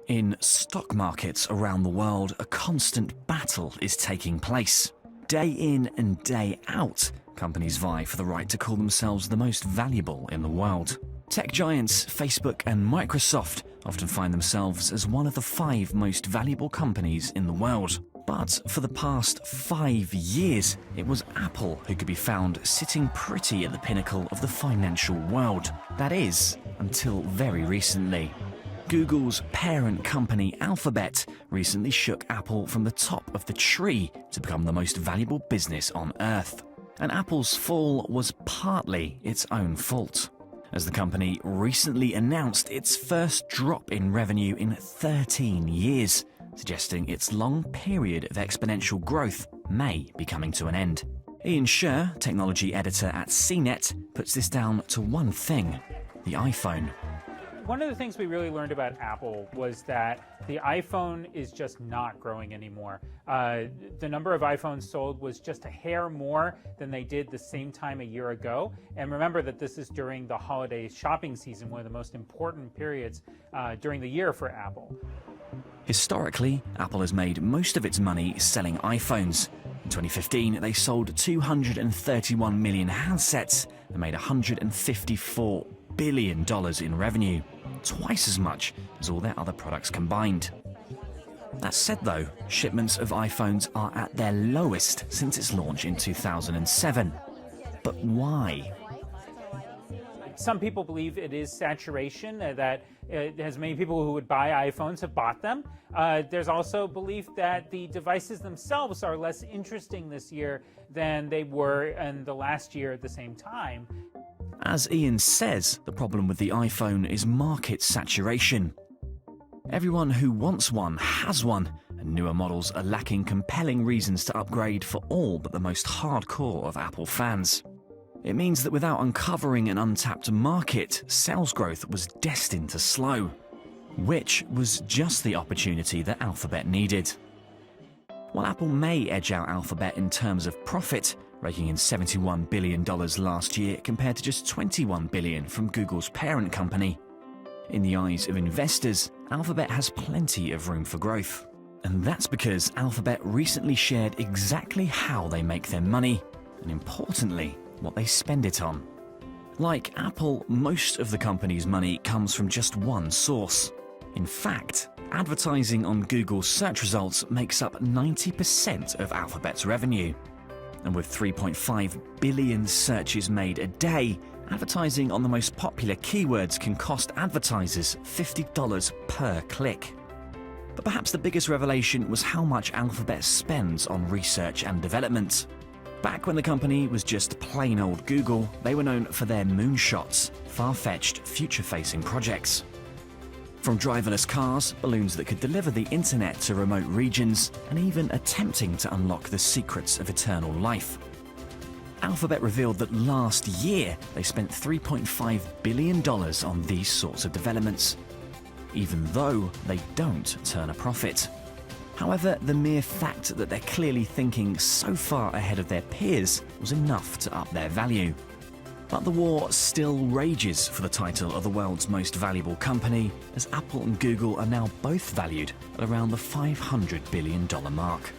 In stock markets around the world, a constant battle is taking place. Day in and day out, companies vie for the right to call themselves the most valuable in the world. Tech giants Facebook and Microsoft often find themselves as one of the 5 most valuable companies in the world. But for the past 5 years, it was Apple who could be found sitting pretty at the pinnacle of the financial world. That is, until very recently. Google's parent company Alphabet recently shook Apple from the top of the tree to become the most valuable business on Earth. And Apple's fall was partly its own fault, as the company recently announced its first drop in revenue in 13 years, suggesting its long period of exponential growth may be coming to an end. Ian Sherr, technology editor at CNET, puts this down to one thing: the iPhone. One of the things we really learned about Apple was that the iPhone is just not growing anymore. The number of iPhones sold was just a hair more than they did the same time a year ago. And remember that this is during the holiday shopping season, one of the most important periods during the year for Apple. Historically, Apple has made most of its money selling iPhones. In 2015, they sold 231 million handsets and made $154 billion in revenue, twice as much as all their other products combined. That said though, shipments of iPhones are at their lowest since its launch in 2007. But why? Some people believe it is saturation, that as many people who would buy iPhones have bought them. There's also belief that the devices themselves are less interesting this year than they were in the last year at the same time. As Ian says, the problem with the iPhone is market saturation. Everyone who wants one has one, and newer models are lacking compelling reasons to upgrade for all but the most hardcore of Apple fans. It means that without uncovering an untapped market, sales growth was destined to slow, which was just the opportunity that Alphabet needed. While Apple may edge out Alphabet in terms of profit, raking in $71 billion last year compared to just $21 billion from Google's parent company, in the eyes of investors, Alphabet has plenty of room for growth. And that's because Alphabet recently shared exactly how they make their money, and importantly, what they spend it on. Like Apple, most of the company's money comes from just one source. In fact, advertising on Google's search results makes up 90% of Alphabet's revenue. And with 3.5 billion searches made a day, advertising on the most popular keywords can cost advertisers $50 per click. But perhaps the biggest revelation was how much Alphabet spends on research and development. Back when the company was just plain old Google, they were known for their moonshots, far-fetched, future-facing projects. From driverless cars, balloons that could deliver the internet to remote regions, and even attempting to unlock the secrets of eternal life. Alphabet revealed that last year they spent $3.5 billion on these sorts of developments, even though they don't turn a profit. However, the mere fact that they're clearly thinking so far ahead of their peers was enough to up their value. But the war still rages for the title of the world's most valuable company, as Apple and Google are now both valued at around the $500 billion mark.